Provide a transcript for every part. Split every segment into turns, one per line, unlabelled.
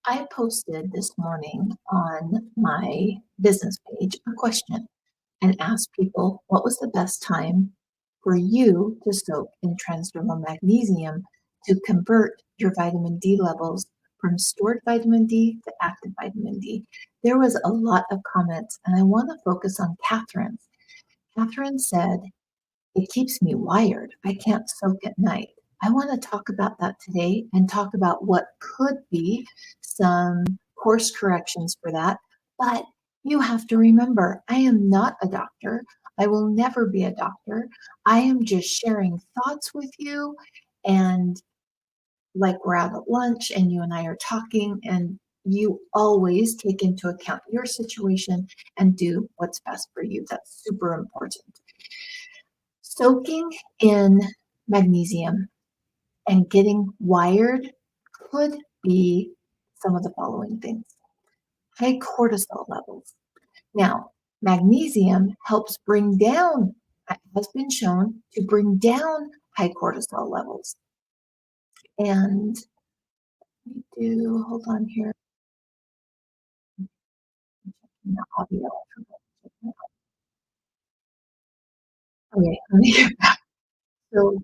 I posted this morning on my business page a question and asked people what was the best time for you to soak in transdermal magnesium to convert your vitamin D levels from stored vitamin D to active vitamin D. There was a lot of comments, and I want to focus on Catherine's. Catherine said, "It keeps me wired. I can't soak at night." I want to talk about that today and talk about what could be some course corrections for that. But you have to remember, I am not a doctor. I will never be a doctor. I am just sharing thoughts with you. And like we're out at lunch and you and I are talking, and you always take into account your situation and do what's best for you. That's super important. Soaking in magnesium and getting wired could be some of the following things. High cortisol levels. Now, magnesium helps bring down, has been shown to bring down high cortisol levels. And hold on here. The audio. Okay, let me get back. So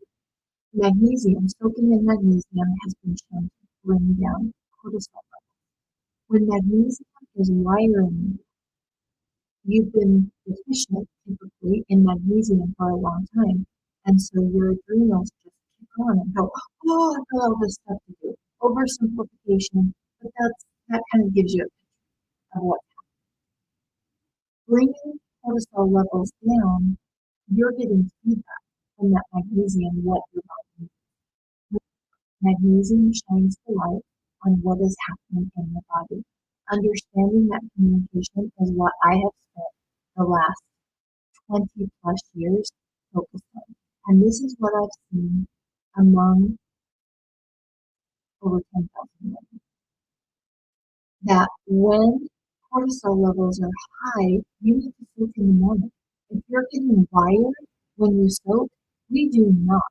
magnesium, soaking in magnesium has been shown to bring down cortisol levels. When magnesium is wiring, you've been deficient typically in magnesium for a long time. And so your adrenals just kick on and go, oh, I've got all this stuff to do. Oversimplification, but that kind of gives you a picture of what bringing cortisol levels down, you're getting feedback from that magnesium, what your body needs. Magnesium shines the light on what is happening in your body. Understanding that communication is what I have spent the last 20 plus years focused on. And this is what I've seen among over 10,000 women. That when cortisol levels are high, you need to soak in the morning. If you're getting wired when you soak, we do not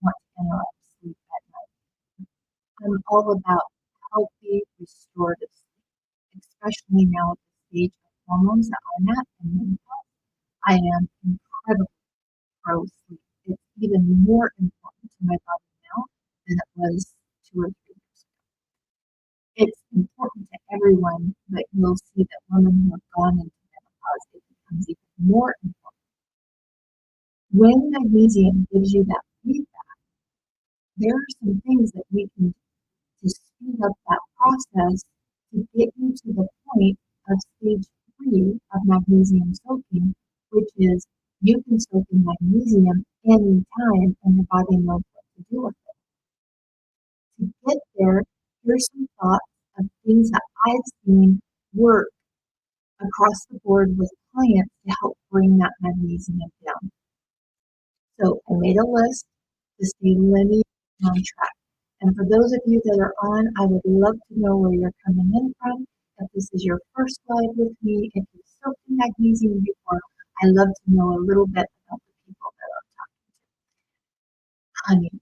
want to interrupt sleep at night. I'm all about healthy, restorative sleep, especially now at the stage of hormones that I'm at and menopause. I am incredibly pro sleep. It's even more important to my body now than it was 2 or 3 years ago. It's important to everyone, but you'll see that women who have gone into menopause, it becomes even more important. When magnesium gives you that feedback, there are some things that we can do to speed up that process to get you to the point of stage 3 of magnesium soaking, which is you can soak in magnesium anytime and your body knows what to do with it. To get there, here's some thoughts of things that I've seen work across the board with clients to help bring that magnesium down. So I made a list to stay linear on track. And for those of you that are on, I would love to know where you're coming in from. If this is your first live with me, if you've soaked in magnesium before, I love to know a little bit about the people that I'm talking to. Honey.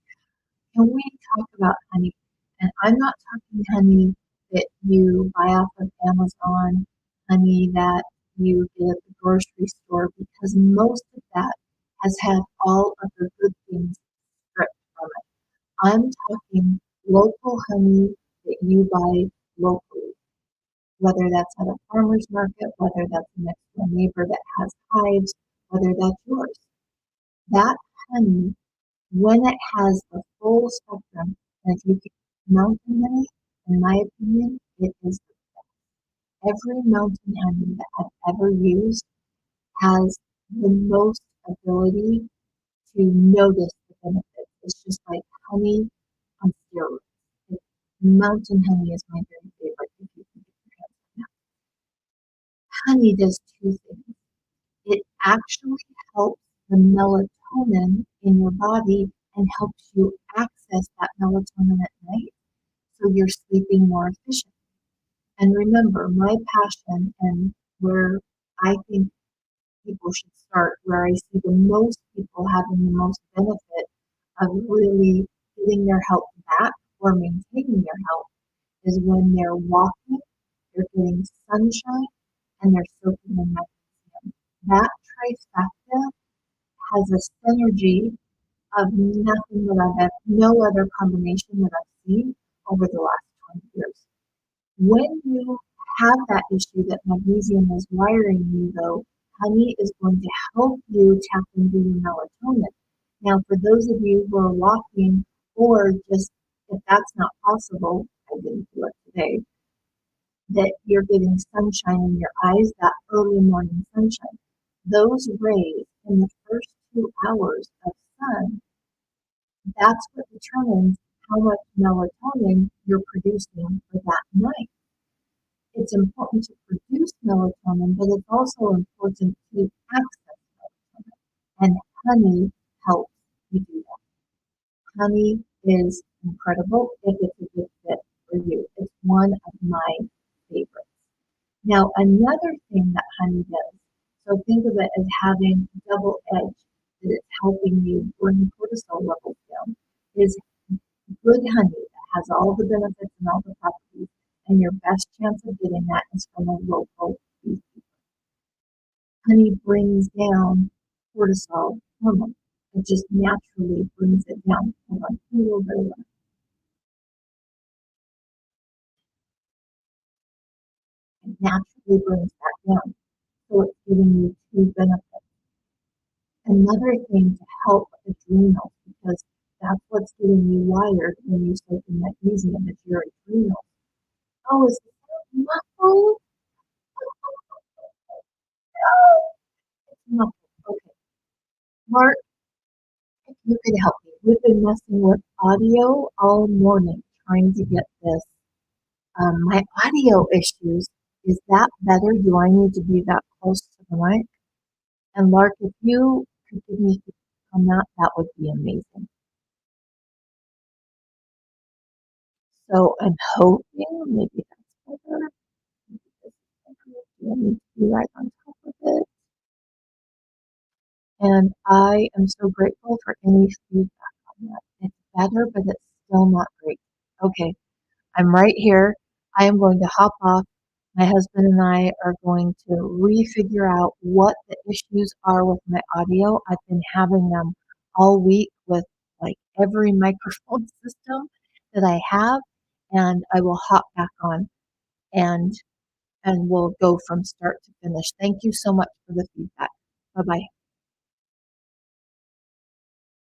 Can we talk about honey? And I'm not talking honey that you buy off of Amazon, honey that you get at the grocery store, because most of that has had all of the good things stripped from it. I'm talking local honey that you buy locally, whether that's at a farmer's market, whether that's next to a neighbor that has hives, whether that's yours. That honey, when it has the full spectrum, and if you get mountain honey, in my opinion, it is the best. Every mountain honey that I've ever used has the most ability to notice the benefits. It's just like honey on steroids. Mountain honey is my very favorite if you can get your hands on that. Honey does 2 things. It actually helps the melatonin in your body and helps you access that melatonin at night so you're sleeping more efficiently. And remember, my passion and where I think people should start, where I see the most people having the most benefit of really getting their health back or maintaining their health, is when they're walking, they're getting sunshine, and they're soaking in magnesium. That trifecta has a synergy of nothing that no other combination that I've seen over the last 20 years. When you have that issue that magnesium is wiring you, though, honey is going to help you tap into your melatonin. Now, for those of you who are walking, or just if that's not possible, I didn't do it today, that you're getting sunshine in your eyes, that early morning sunshine. Those rays in the first 2 hours of sun, that's what determines how much melatonin you're producing for that night. It's important to produce melatonin, but it's also important to access melatonin. And honey helps you do that. Honey is incredible if it's a good fit for you. It's one of my favorites. Now, another thing that honey does, so think of it as having double edge, that it's helping you bring cortisol levels down, is good honey that has all the benefits and all the properties, and your best chance of getting that is from a local beekeeper. Honey brings down cortisol hormone. It just naturally brings it down. Hold on, a little bit of that. It naturally brings that down. So it's giving you two benefits. Another thing to help adrenals, because that's what's getting you wired when you soak in magnesium, is your adrenals. Oh, is it muffled? Oh, it's muffled. Okay. Mark, if you could help me. We've been messing with audio all morning trying to get this. My audio issues, is that better? Do I need to be that close to the mic? And Lark, if you could give me feedback on that, that would be amazing. So I'm hoping maybe that's better. Maybe this is better. Do I need to be right on top of it? And I am so grateful for any feedback on that. It's better, but it's still not great. Okay, I'm right here. I am going to hop off. My husband and I are going to refigure out what the issues are with my audio. I've been having them all week with like every microphone system that I have, and I will hop back on and we'll go from start to finish. Thank you so much for the feedback. Bye bye.